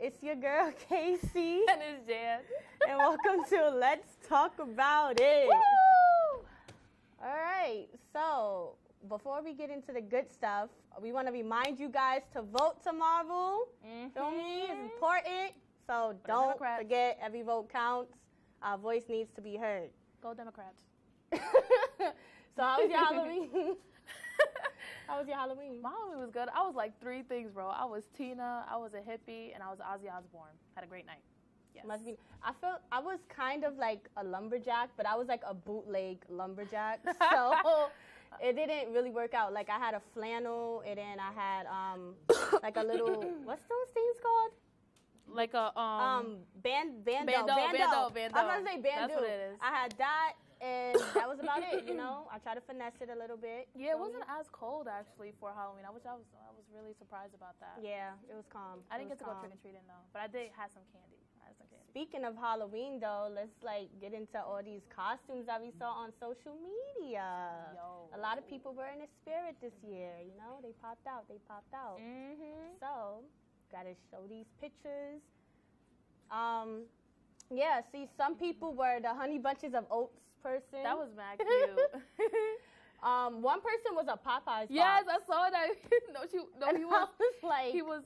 It's your girl, Casey. And it's Jan. And welcome to Let's Talk About It. Woo! All right, so before we get into the good stuff, we want to remind you guys to vote tomorrow. Feel me? It's important. So don't Democrats. forget, every vote counts. Our voice needs to be heard. Go Democrats. So how was your Halloween? How was your Halloween? My Halloween was good. I was like 3 things, bro. I was Tina, I was a hippie, and I was Ozzy Osbourne. Had a great night. Yes. Must be. I felt I was kind of like a lumberjack, but I was like a bootleg lumberjack. So it didn't really work out. Like I had a flannel, and then I had like a little, what's those things called? Like a Bando. Bando. I was gonna say bandu. That's what it is. I had that, and that was about it. You know, I tried to finesse it a little bit. Yeah, it wasn't as cold actually for Halloween. I was really surprised about that. Yeah, it was calm. I didn't It get was to go calm. trick or treating though, but I did have some candy. Speaking of Halloween, though, let's like get into all these costumes that we saw on social media. Yo. A lot of people were in the spirit this year. You know, they popped out. So, gotta show these pictures. Yeah. See, some people were the Honey Bunches of Oats person. That was mad cute. One person was a Popeyes. Yes, box. I saw that. He was like, he was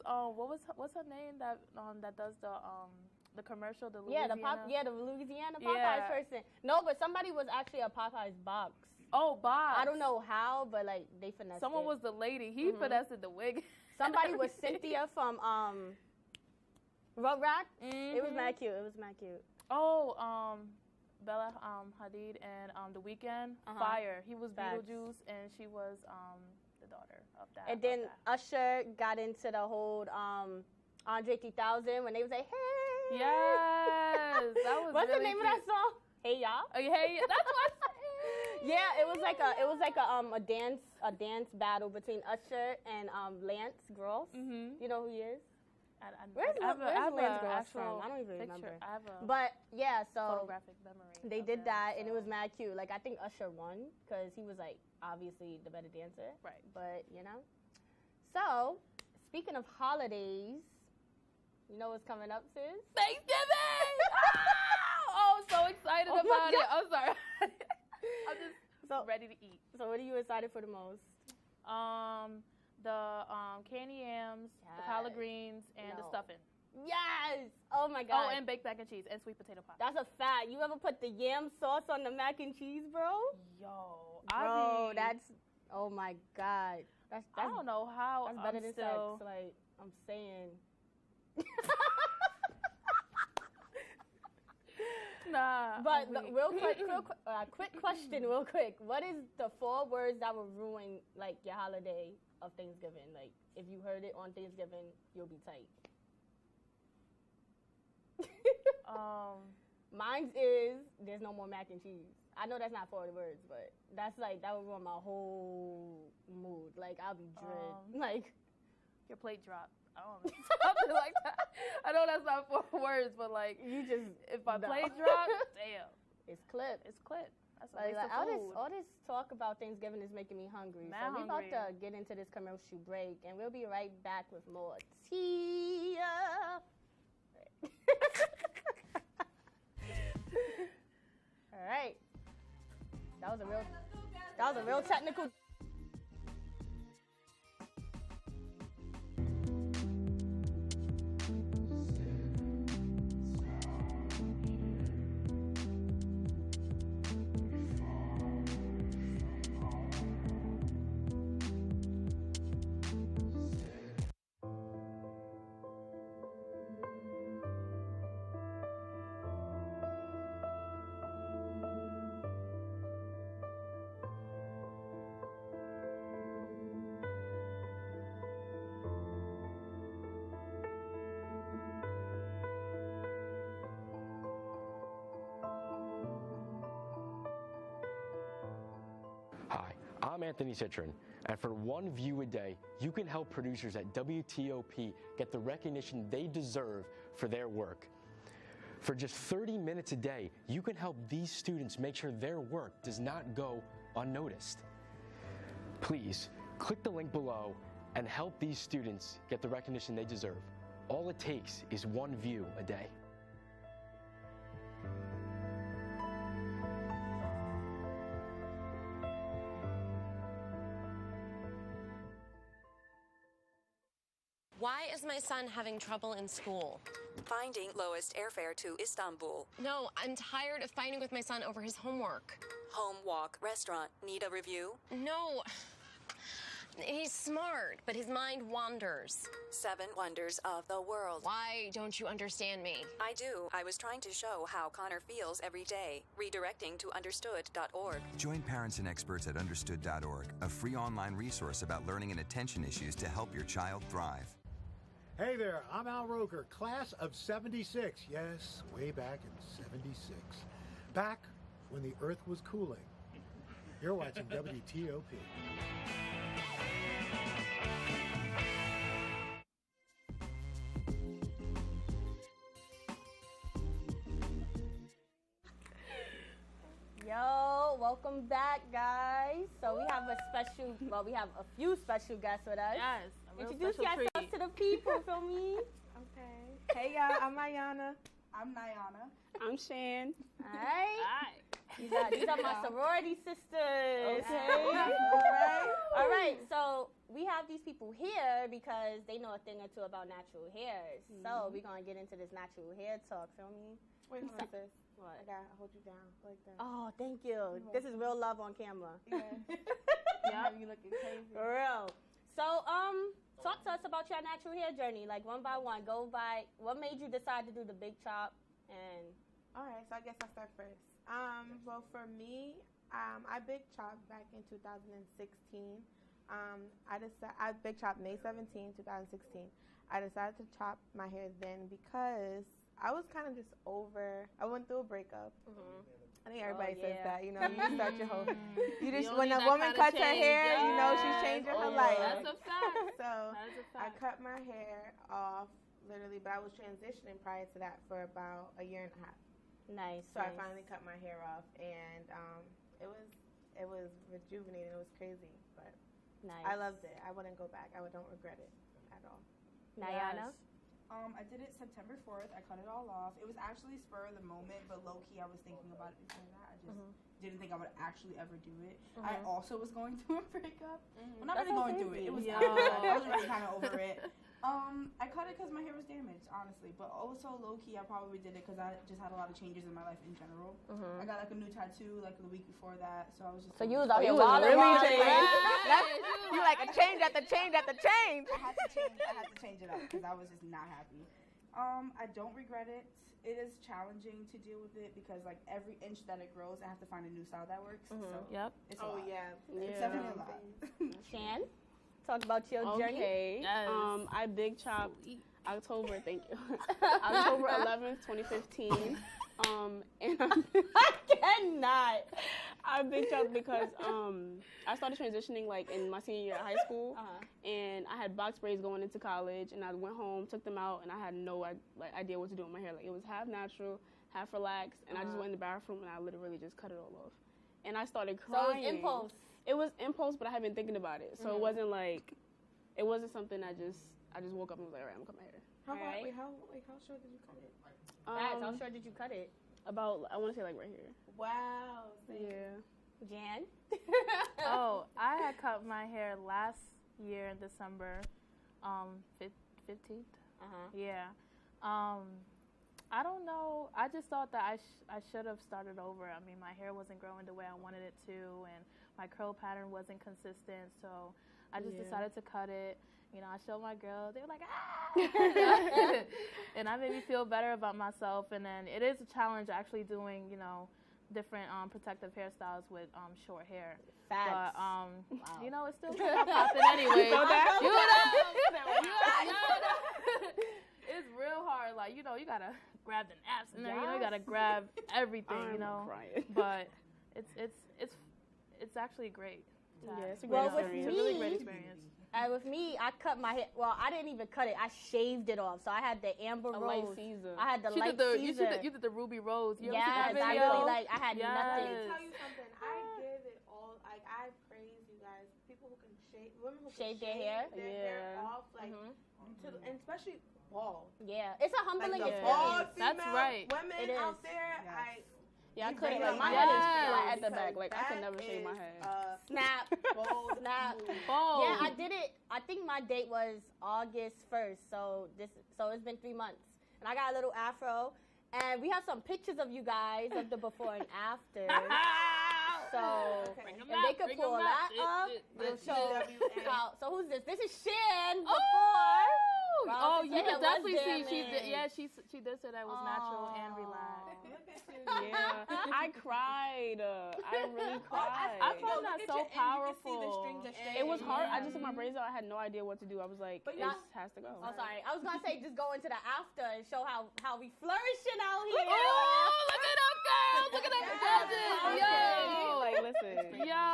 what's her name that does the commercial, the Louisiana? the Louisiana Popeyes person. No, but somebody was actually a Popeyes box. Oh, box. I don't know how, but like they finessed Someone it. was the lady. He finessed the wig. Somebody was Cynthia from Rugrat. It was mad cute. Oh, Bella Hadid and The Weeknd. Fire. He was Facts. Beetlejuice and she was the daughter of that. And then Usher got into the whole Andre 3000 when they was like, hey. Yes, that was. What's really the name cute. of that song? Hey y'all. Oh, hey, that's what I said. Yeah, it was like a dance battle between Usher and Lance Gross. You know who he is? Where's Lance Gross from? I don't even remember. I have a But yeah, so photographic memory. they did that, and it was mad cute. Like I think Usher won because he was like obviously the better dancer. Right. But you know. So speaking of holidays, you know what's coming up, sis? Thanksgiving! Oh, I'm so excited about it. I'm sorry. I'm just ready to eat. So what are you excited for the most? The candy yams, the collard greens, and the stuffing. Yes! Oh my God. Oh, and baked mac and cheese and sweet potato pie. That's a fact. You ever put the yam sauce on the mac and cheese, bro? Yo, that's, oh my God. That's I don't know how. That's better than still... sex. Like, I'm saying. Nah. But quick question, real quick. What is the 4 words that will ruin like your holiday of Thanksgiving? Like, if you heard it on Thanksgiving, you'll be tight. Mine's is there's no more mac and cheese. I know that's not 4 words, but that's like that would ruin my whole mood. Like I'll be dread. Like your plate dropped. I don't know, something like that. I know that's not 4 words, but like you just if my plate dropped, damn, it's clipped. It's clipped. That's a like, waste of food. All this talk about Thanksgiving is making me hungry. So we're about to get into this commercial break, and we'll be right back with more tea. All right. That was a real technical. Hi, I'm Anthony Citron, and for 1 view a day, you can help producers at WTOP get the recognition they deserve for their work. For just 30 minutes a day, you can help these students make sure their work does not go unnoticed. Please, click the link below and help these students get the recognition they deserve. All it takes is one view a day. Why is my son having trouble in school? Finding lowest airfare to Istanbul. No, I'm tired of fighting with my son over his homework. Home walk restaurant. Need a review? No. He's smart, but his mind wanders. 7 wonders of the world. Why don't you understand me? I do. I was trying to show how Connor feels every day. Redirecting to understood.org. Join parents and experts at understood.org, a free online resource about learning and attention issues to help your child thrive. Hey there, I'm Al Roker, class of 76. Yes, way back in 76. Back when the earth was cooling. You're watching WTOP. Yo, welcome back, guys. So we have we have a few special guests with us. Yes. A real Introduce special yourself treat. to the people, feel me? Okay. Hey y'all, I'm Ayana. I'm Nyana. I'm Shan. All right. Hi. These are my sorority sisters. Okay. All right. So we have these people here because they know a thing or two about natural hairs. So we're gonna get into this natural hair talk. Feel me? Wait, hold on, sis. What? I gotta hold you down like that. Oh, thank you. This is real love on camera. Yeah. Yeah. You looking crazy. For real. So, talk to us about your natural hair journey, like one by one. Go by what made you decide to do the big chop, and All right, so I guess I'll start first. Well, for me, I big chopped back in 2016. I big chopped May 17, 2016. I decided to chop my hair then because I was kind of just over. I went through a breakup. I think everybody says that. You know, you start your whole. You just don't when need a that woman kinda cuts her change. hair, you know she's Yes. changing her Oh, life. That's a fact. So That is a I fact. cut my hair off literally, but I was transitioning prior to that for about a year and a half. nice. So I nice. finally cut my hair off, and it was rejuvenating. It was crazy, but nice. I loved it. I wouldn't go back. I don't regret it at all. Nayana. I did it September 4th. I cut it all off. It was actually spur of the moment, but low key I was thinking about it before that. I just didn't think I would actually ever do it. I also was going through a breakup. Well, not That's really going okay. through it. It was Yo. I was really kind of over it. I cut it because my hair was damaged, honestly. But also low key, I probably did it because I just had a lot of changes in my life in general. I got like a new tattoo like the week before that, so I was just. So like, you was out here you was wilding, really wilding. You like a change after change after change. I had to change it up because I was just not happy. I don't regret it. It is challenging to deal with it because like every inch that it grows, I have to find a new style that works. So Yep. it's a lot. Yeah. It's definitely a lot. Shan, talk about your journey. Okay. Yes. I big chopped October. Thank you. October 11th, 2015. And I cannot. I big chopped because I started transitioning like in my senior year of high school, and I had box braids going into college, and I went home, took them out, and I had no idea what to do with my hair. Like it was half natural, half relaxed, and I just went in the bathroom and I literally just cut it all off, and I started So it crying. was impulse. It was impulse, but I had been thinking about it, so it wasn't like, it wasn't something I just woke up and was like, all right, I'm gonna cut my hair. How Alright. how short did you cut it? Facts. How short did you cut it? About, I want to say like right here. Wow. Yeah. Jan. Oh, I had cut my hair last year in December, 15th. Yeah. I don't know. I just thought that I should have started over. I mean, my hair wasn't growing the way I wanted it to, and my curl pattern wasn't consistent. So I just decided to cut it. You know, I showed my girls. They were like, ah! And I made me feel better about myself. And then it is a challenge actually doing, you know, different protective hairstyles with short hair. Facts. But, you know, it's still popping anyway. It's real hard. Like, you know, you got to grab the naps in there. You know, you got to grab everything, you know. Crying. But it's actually great. Yeah, it's a great Well, with experience. It's a really great me- experience. With me, I cut my hair. Well, I didn't even cut it. I shaved it off. So I had the amber A rose. light Caesar. I had the You light did Caesar. you did the ruby rose. You ever Yes, seen that I video? really like. I had Yes. nothing. Let me tell you something. I give it all. Like I praise you guys. people who can shave, women who Shave can their hair? their hair off, like, and especially bald. Yeah, it's a humbling like the experience. bald female That's right. women It is. out there, Yeah, I You couldn't. bring Like, it my on. head is Yes. flat at the Because back. Like, I could that never shave my is, head. Snap. bold Snap. move. Bold. Yeah, I did it. I think my date was August 1st, so it's been 3 months, and I got a little afro, and we have some pictures of you guys of the before and after. So if they could pull that up, they'll show how. So who's this? This is Shan before. Oh, you Ross' hair can definitely was see. damaged. She did say that was natural and relaxed. Yeah, I cried. I really cried. I found that so powerful. It was hard. I just took my braids out. I had no idea what to do. I was like, But it not- has to go. Oh, sorry. I was gonna say just go into the after and show how we flourishing out here. Oh, look at them girls! Look at them judges! Yo! Like, listen. Yo!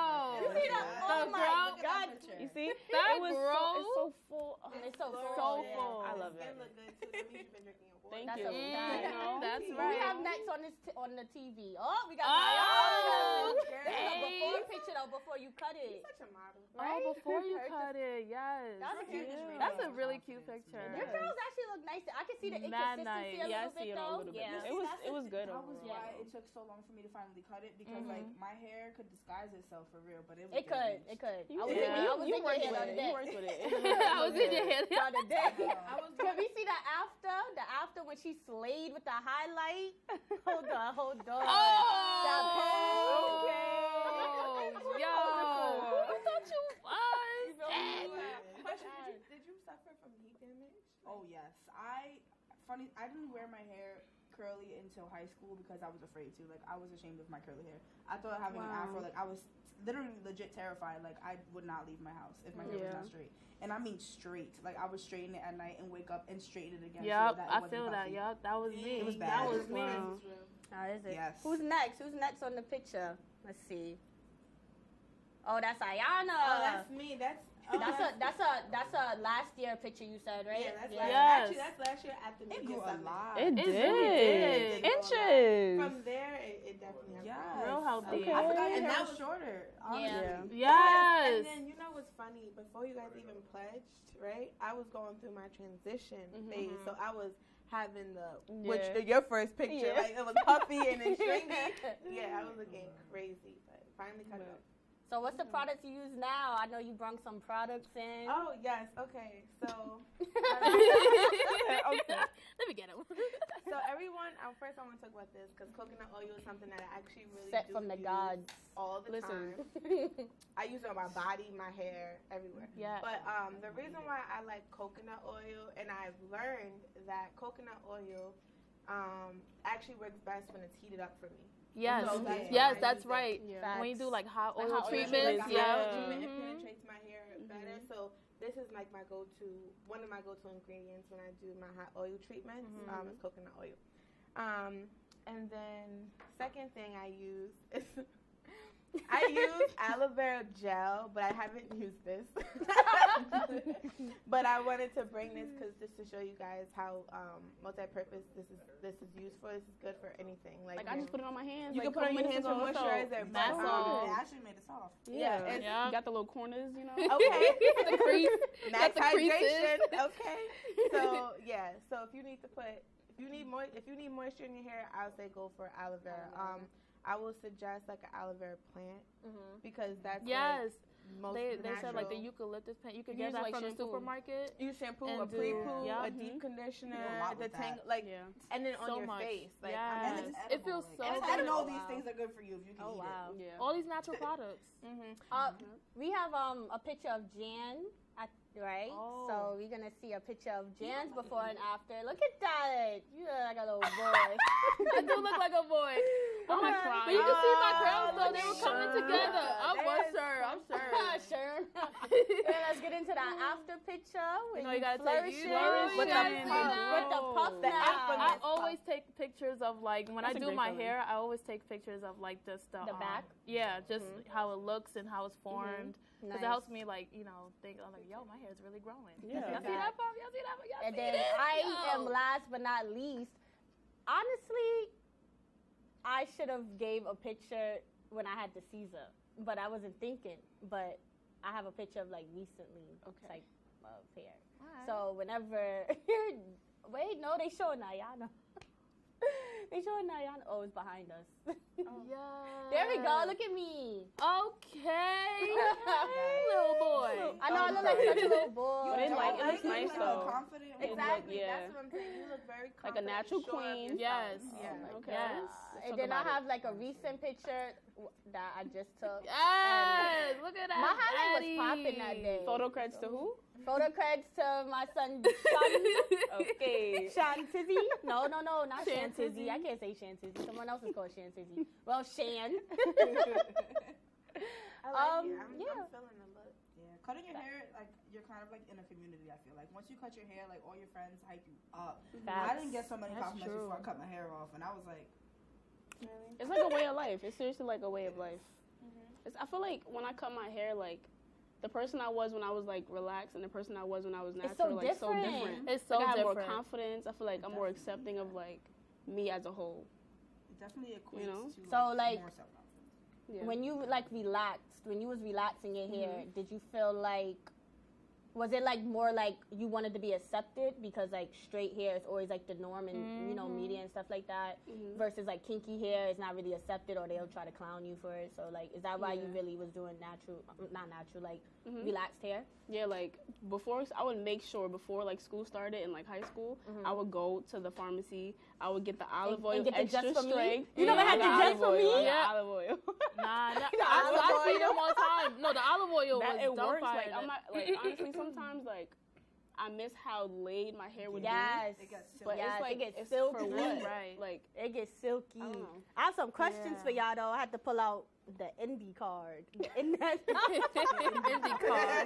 You see that? Oh my God! You see? That it was gross. it's so full. Oh, It's so full. So full. I love it. Skin look good too. That means you've been drinking your water. Thank That's you. a fact. You know? That's Who right. we have next on the TV? Oh, we got Oh, Mariana. thanks. Before picture though, before you cut it. Such a model. Oh, before you cut it, yes. That's cute. That's a really cute picture. Your curls actually look nice. I can see the Mad inconsistency nice. a Yeah, I little see bit it a though. little bit. Yeah. It was good That overall. was why it took so long for me to finally cut it because like my hair could disguise itself for real, but it was It could. damaged. It could. You I was did. in I was You in your worked hair the with other it. day. You worked with it. I was in your head. The other day. I was Can we see the after? The after when she slayed with the highlight? Hold on. That pose. Yo! I thought you was. Question: Did you suffer from heat damage? Oh yes, I didn't wear my hair curly until high school because I was afraid to. Like I was ashamed of my curly hair. I thought having an afro, like I was literally legit terrified. Like I would not leave my house if my hair was not straight. And I mean straight. Like I would straighten it at night and wake up and straighten it again. Yep, so that it I wasn't feel that. puffy. Yep, that was me. It was bad. That was me. How is it? Yes. Who's next? Who's next on the picture? Let's see. Oh, that's Ayana. Oh, that's me. That's That's a last year picture you said, right? yeah. That's Yes. actually that's last year at the It media grew a summit. lot. It It did. really did. Inches. From there, it definitely has Yes. Real healthy. Okay. I forgot your And hair that was was- shorter. Yeah. Honestly. Yes. And then you know what's funny? Before you guys even pledged, right? I was going through my transition phase, so I was having your first picture, Yeah. like it was puffy and then stringy. Yeah, I was looking crazy, but finally cut it off. So what's the product you use now? I know you brung some products in. Oh yes, okay. So Let me get it. so everyone, first I want to talk about this because coconut oil is something that I actually really Set do from the use gods. all the Listen. time. I use it on my body, my hair, everywhere. Yeah. But the reason why I like coconut oil, and I've learned that coconut oil actually works best when it's heated up for me. Yes. So that's Yes, why I that's use it. right. Yeah. When you do like hot Like oil hot oil treatments, treatments, yeah. It penetrates my hair better. So this is like my go-to, one of my go-to ingredients when I do my hot oil treatments. Is coconut oil. And then second thing I use is I use aloe vera gel, but I haven't used this. But I wanted to bring this just to show you guys how multi-purpose this is used for. This is good for anything. Like I just put it on my hands. You like, can put it on your hands for couple minutes moisturizer. ago. That's but, all. It actually made it soft. Yeah, it's- Yeah. got the little corners, you know. Okay. The crease. Max the creases. hydration. Okay. So yeah. So if you need moisture in your hair, I would say go for aloe vera. I will suggest like an aloe vera plant because that's Yes. most They natural. said like the eucalyptus plant. You could You get use that like from the shampoo. supermarket. You shampoo, and a do- pre-poo, yeah. a deep conditioner, You do a lot the with tangle, that. like, Yeah. and then on So your much. face. Like, Yes. I mean, And it's It edible, feels like, so and good. I didn't know Wow. these things are good for you if you can Oh eat wow. it. Yeah. All these natural products. We have a picture of Jan, right? Oh. So we're gonna see a picture of Jan's before and after. Look at that! You look like a little boy. I do look like a boy. I'm not But crying. you can see my curls though. look They at were coming you. together. I'm There's- sure. I'm sure. Sure. And let's get into that after picture. You know, you gotta take flourishing with the flourishing, puff, you with the know. puff The now. afro- I always take pictures of like when That's I a do great my feeling. hair. I always take pictures of like just The back? Yeah, just how it looks and how it's formed. Because Nice. it helps me like think I'm like yo, my hair is really growing. Yeah. Y'all see that, Pop? Y'all see that? Y'all And see then it? I Yo. am last but not least. Honestly, I should have gave a picture when I had the Caesar, but I wasn't thinking. But I have a picture of like recently type of hair. Alright. So whenever wait, no, they showing Ayana. They showing Ayana. Oh, it's behind us. Yeah. There we go. Look at me. Okay. Little boy. I know I look like such a little boy. But it looks nice though. Confident. Exactly. Yeah. That's what I'm saying. You look very Like a confident, natural sure of queen. yourself. Yes. Yeah. Okay. Yes. Let's And talk then I about it. have like a recent picture that I just took. Yes. Look at that. My highlight was daddy. popping that day. Photo credits to who? Photo creds to my son, Sean. Okay. Shantizzy? No, not Shantizzy. Shantizzy. I can't say Shantizzy. Someone else is called Shantizzy. Well, Shan. I like it. I'm yeah. feeling the look. Yeah, cutting your hair, like, you're kind of like in a community, I feel like. Once you cut your hair, like, all your friends hype you up. I didn't get so many That's compliments true. before I cut my hair off, and I was like, Really? It's like a way of life. It's seriously like a way of life. I feel like when I cut my hair, like the person I was when I was like relaxed and the person I was when I was natural, so like so different. different. It's so Like, I have different. more confidence. I feel like I'm more accepting of like me as a whole. it definitely equates know? to So, like, more self-confidence. Yeah. When you like relaxed, when you was relaxing your hair, did you feel like, was it like more like you wanted to be accepted because like straight hair is always like the norm in you know media and stuff like that, versus like kinky hair is not really accepted or they'll try to clown you for it. So like, is that why you really was doing not natural, like relaxed hair? Yeah, like before I would make sure before like school started in like high school, I would go to the pharmacy. I would get the olive oil and get the extra Just For Me? strength. You never had the olive Just For oil, Me? yeah, olive oil. Nah, olive I see oil. them all the time. No, the olive oil That was it dumb works. fire. Like I'm not, like honestly, sometimes like I miss how laid my hair would Yes. It gets be. But Yes, it's like it gets it's silky. for what? Right. Like It gets silky. I don't know. I have some questions for y'all though. I had to pull out the indie card. The indie card.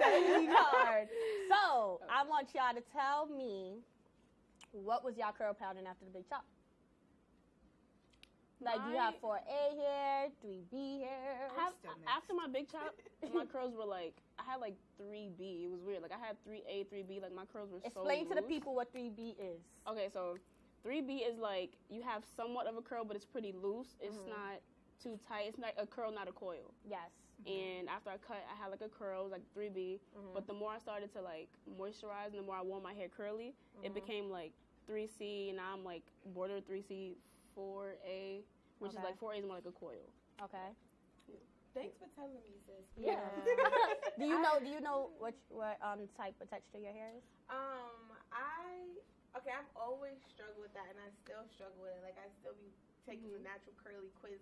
The indie card. So I want y'all to tell me, what was y'all curl pattern after the big chop? Like, do you have 4A hair, 3B hair? After my big chop, my curls were like I had like 3B. It was weird. Like I had 3A, 3B. Like my curls were so Explain to the loose. people what 3B is. Okay, so 3B is like you have somewhat of a curl, but it's pretty loose. It's not too tight. It's not a curl, not a coil. Yes. And after I cut, I had like a curl, like 3B. But the more I started to like moisturize and the more I wore my hair curly, it became like 3C. And now I'm like border 3C, 4A, which is like 4A is more like a coil. Okay. Thanks for telling me, sis. Yeah. Do you know what type of texture your hair is? I've always struggled with that, and I still struggle with it. Like, I still be taking the natural curly quiz,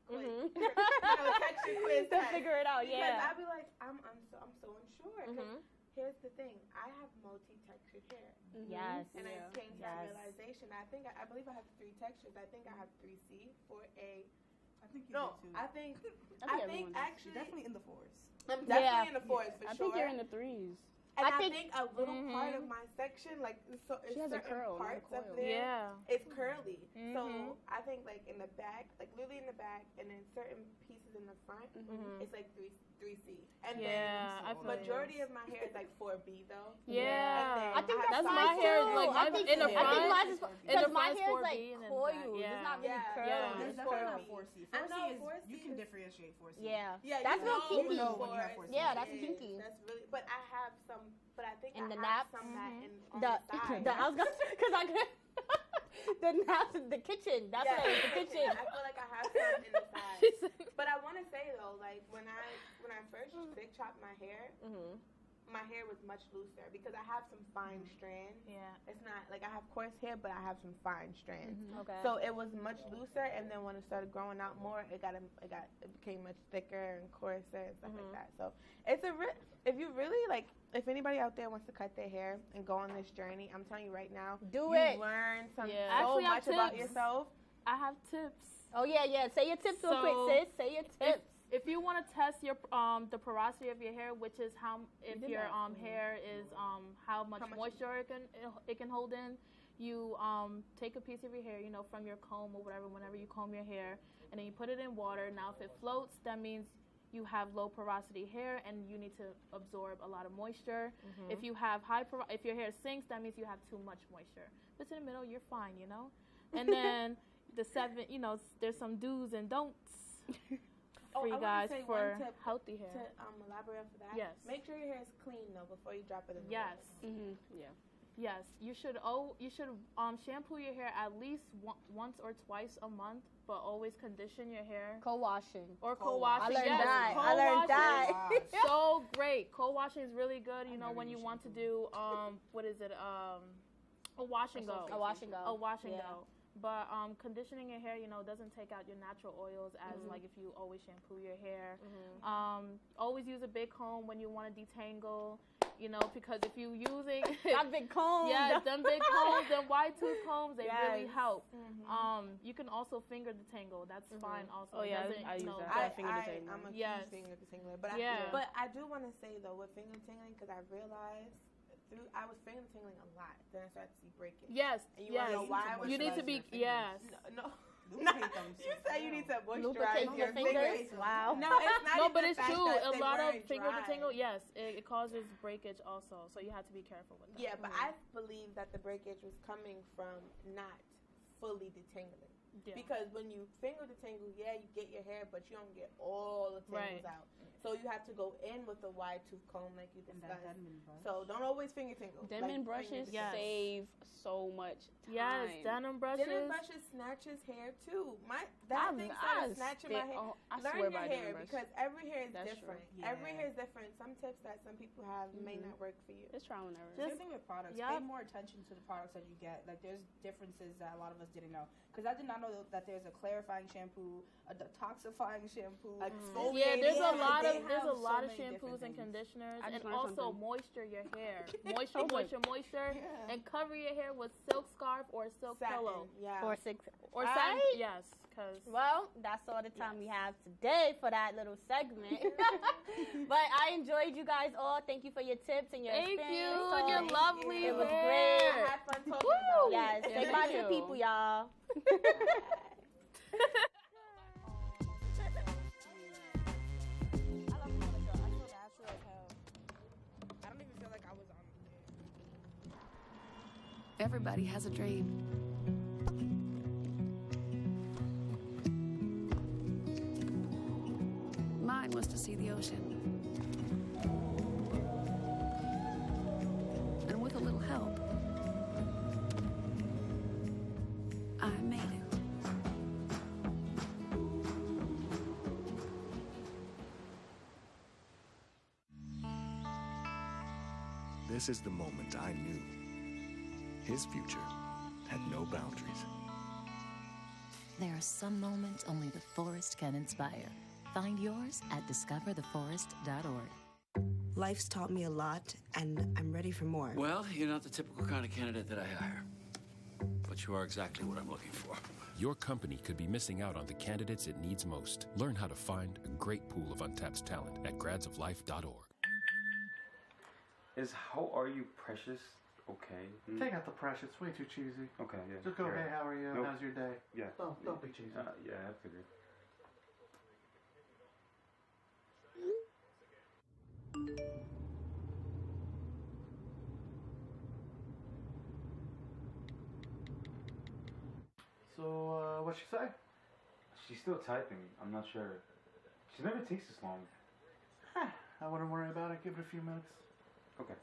texture quiz To test. figure it out, Because yeah. I'd be like, I'm so unsure. 'Cause here's the thing, I have multi-textured hair. Yes. And I came to that Yes. realization. I believe I have 3 textures. I think I have 3C, 4A. I think you No, do too. I think everyone does. actually You're definitely in the fours. I'm definitely in the 4s for I sure. think you're in the 3s. And I I think- think a little part of my section, like, it's She has a certain curl, not a parts of coil. there, Yeah. it's curly. So I think, like, in the back, like, literally in the back, and then certain pieces in the front, it's like 3C. And Yeah, I then feel majority of my hair is like 4B though. Yeah. I think That's mine my hair. too. Like I think in the I front. think mine is in the because my front's hair is 4B like and then coiled. back. It's Yeah. not really Yeah. curly. Yeah. There's It's definitely not 4C. 4C. I know 4C you 4C can is- differentiate 4C. Yeah. Yeah, That's you real know kinky. know when you have 4C. Yeah, that's It is. kinky. That's really. But I have some. But I think In I the have nap? some that on The the side. I was gonna because I could the nap the kitchen. That's what it is, the kitchen. I feel like I have some in the side. But I want to say though, like when I first big chopped my hair, my hair was much looser because I have some fine strands. Yeah. It's not like I have coarse hair, but I have some fine strands. Okay. So it was much looser, and then when it started growing out more, it became much thicker and coarser and stuff like that. So it's if you really like, if anybody out there wants to cut their hair and go on this journey, I'm telling you right now, Do you it. learn so Actually, I have much about tips. yourself. I have tips. Oh yeah. Say your tips real quick, sis. Say your tips. If you want to test your the porosity of your hair, which is how if your hair is how much moisture it can hold in, you take a piece of your hair, from your comb or whatever, whenever you comb your hair, and then you put it in water. Now, if it floats, that means you have low porosity hair and you need to absorb a lot of moisture. If you have if your hair sinks, that means you have too much moisture. If it's in the middle, you're fine, And then there's some do's and don'ts. for you guys for healthy hair. To elaborate on that. Yes. Make sure your hair is clean though before you drop it in the Yes. water. Yeah. Yes, you should shampoo your hair at least once or twice a month, but always condition your hair. Co-washing. Or co-washing. I learned yes, that. I learned that. So great. Co-washing is really good. You know, when you want to do what is it? A wash and go. A wash and go. A wash and go. But conditioning your hair, you know, doesn't take out your natural oils as like if you always shampoo your hair. Always use a big comb when you want to detangle, you know, because if you using that big comb, yes, them big combs, them wide tooth combs, they really help. You can also finger detangle. That's fine also. Oh yeah, I use that. I'm a huge finger detangler, but I do want to say though with finger detangling, because I realized I was finger detangling a lot. Then I started to see breakage. Yes, and you want to know why? You need to be No. You said you need to moisturize your fingers. Wow. No, it's not. No, but it's true. A lot of finger dry. detangle, yes, it causes breakage also. So you have to be careful with that. Yeah, but I believe that the breakage was coming from not fully detangling. Yeah. Because when you finger detangle, you get your hair, but you don't get all the tangles out. So you have to go in with a wide tooth comb like you discussed. So don't always finger tingle. Denim brushes save so much time. Yes, denim brushes. Denim brushes snatches hair too. That thing started snatching my hair. Learn your hair because every hair is different. Yeah. Every hair is different. Some tips that some people have may not work for you. Just trial and error. Same thing with products. Pay more attention to the products that you get. Like there's differences that a lot of us didn't know. Because I did not know that there's a clarifying shampoo, a detoxifying shampoo, yeah, there's a lot of shampoos and conditioners, and also moisture your hair, moisture, and cover your hair with silk scarf or silk pillow, or satin. Yes, because that's all the time we have today for that little segment. But I enjoyed you guys all. Thank you for your tips and your experience. Thank you, and your lovely. It was hair. great. I had fun talking about it. Yes, say bye to the people, y'all. Everybody has a dream. Mine was to see the ocean. And with a little help, I made it. This is the moment I knew his future had no boundaries. There are some moments only the forest can inspire. Find yours at discovertheforest.org. Life's taught me a lot, and I'm ready for more. Well, you're not the typical kind of candidate that I hire. But you are exactly what I'm looking for. Your company could be missing out on the candidates it needs most. Learn how to find a great pool of untapped talent at gradsoflife.org. Is How Are You Precious okay? Take out the precious. Way too cheesy. Okay, yeah. Just go, hey, how are you? Nope. How's your day? Yeah. Don't be cheesy. Yeah, I figured. So, what'd she say? She's still typing. I'm not sure. She never takes this long. I wouldn't worry about it. Give it a few minutes. Okay.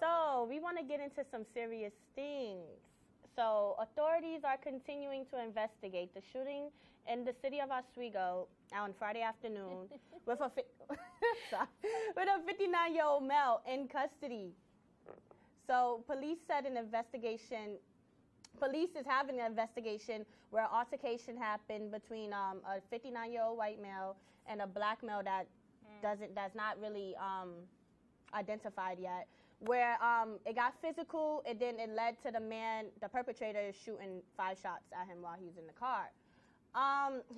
So we want to get into some serious things. So authorities are continuing to investigate the shooting in the city of Oswego on Friday afternoon with a 59-year-old male in custody. So police said police is having an investigation where an altercation happened between a 59-year-old white male and a black male that's not really identified yet, where it got physical, and then it led to the perpetrator shooting 5 shots at him while he was in the car.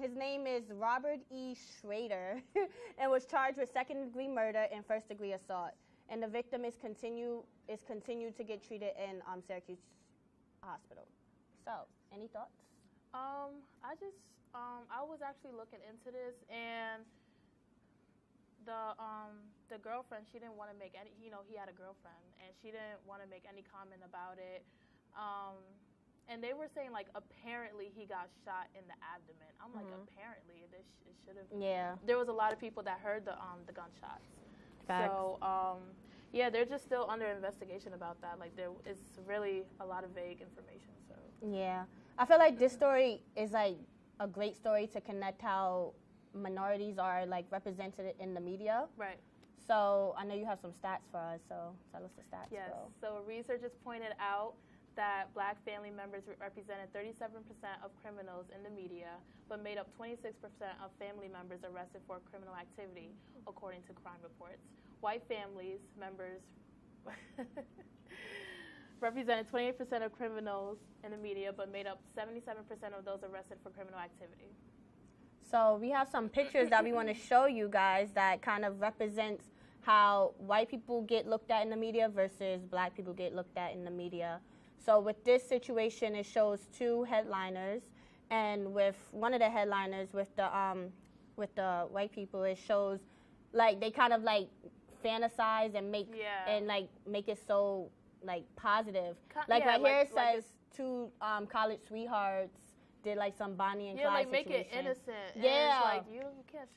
His name is Robert E. Schrader, and was charged with second-degree murder and first-degree assault. And the victim is continued to get treated in Syracuse Hospital. So, any thoughts? I was actually looking into this, and the girlfriend, she didn't want to make any, he had a girlfriend, and she didn't want to make any comment about it. And they were saying, like, apparently he got shot in the abdomen. I'm like, apparently, it should have. Yeah. There was a lot of people that heard the gunshots. Facts. So, yeah, they're just still under investigation about that. Like, there is really a lot of vague information. So. Yeah. I feel like this story is, like, a great story to connect how minorities are, like, represented in the media. Right. So I know you have some stats for us, so tell us the stats, Yes. bro. So researchers pointed out that black family members represented 37% of criminals in the media, but made up 26% of family members arrested for criminal activity, according to crime reports. White families members represented 28% of criminals in the media, but made up 77% of those arrested for criminal activity. So we have some pictures that we want to show you guys that kind of represents how white people get looked at in the media versus black people get looked at in the media. So with this situation, it shows two headliners, and with one of the headliners, with the white people, it shows like they kind of like fantasize and make it so like positive. Like right here it says two college sweethearts did like some Bonnie and Clyde like situation. Make it innocent. Yeah, and it's like you can't.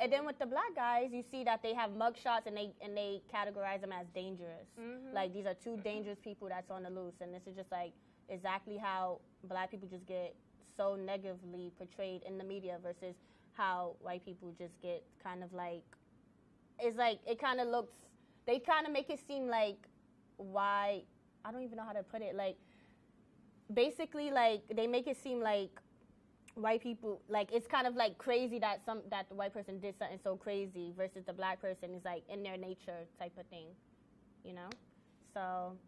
And then with the black guys, you see that they have mugshots and they categorize them as dangerous. Like these are two dangerous people that's on the loose, and this is just like exactly how black people just get so negatively portrayed in the media versus how white people just get kind of like, it's like it kind of looks. They kind of make it seem like why, I don't even know how to put it, like. Basically, like, they make it seem like white people, like, it's kind of, like, crazy that the white person did something so crazy versus the black person is, like, in their nature type of thing, you know? So,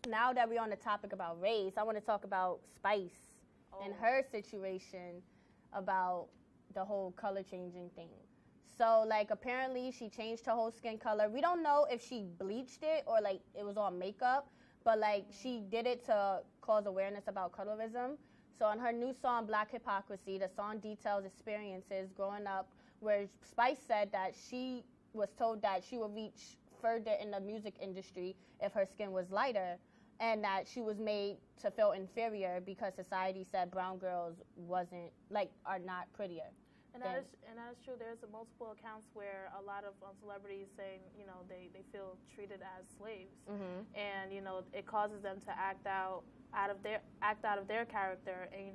now that we're on the topic about race, I want to talk about Spice and her situation about the whole color changing thing. So, like, apparently she changed her whole skin color. We don't know if she bleached it or, like, it was all makeup. But, like, she did it to cause awareness about colorism. So on her new song, Black Hypocrisy, the song details experiences growing up where Spice said that she was told that she would reach further in the music industry if her skin was lighter, and that she was made to feel inferior because society said brown girls are not prettier. And that is true. There's multiple accounts where a lot of celebrities saying, they feel treated as slaves, and it causes them to act out of their character and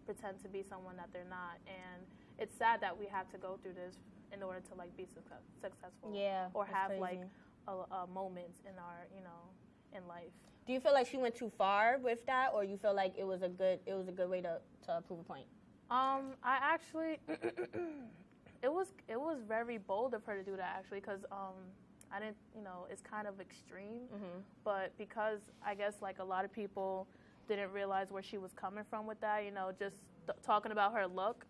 pretend to be someone that they're not. And it's sad that we have to go through this in order to like be successful, or have crazy. like a moments in our in life. Do you feel like she went too far with that, or you feel like it was a good way to prove a point? I actually, it was very bold of her to do that actually, because I didn't, it's kind of extreme, but because I guess like a lot of people didn't realize where she was coming from with that, just talking about her look,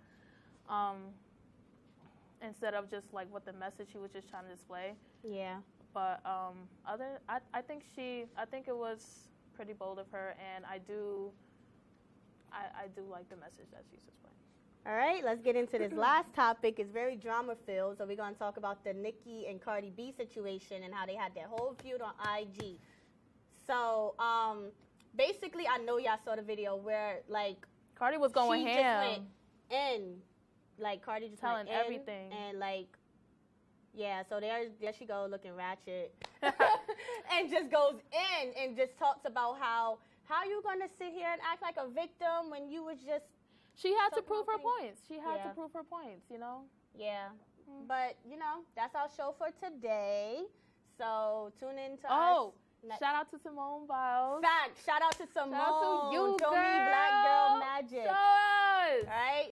instead of just like what the message she was just trying to display. Yeah. But I think it was pretty bold of her, and I do like the message that she's displaying. All right, let's get into this last topic. It's very drama-filled, so we're going to talk about the Nicki and Cardi B situation and how they had their whole feud on IG. So, basically, I know y'all saw the video where, like, Cardi was going she ham. just went in. Like, Cardi just telling went in everything. And, like, yeah, so there she go looking ratchet. And just goes in and just talks about how you going to sit here and act like a victim when you was just... She had to prove her points. She had to prove her points, Yeah. But, that's our show for today. So tune in to us. Shout out to Simone Biles. Fact. Shout out to Simone. Shout out to you, Show girl. me Black Girl Magic. Show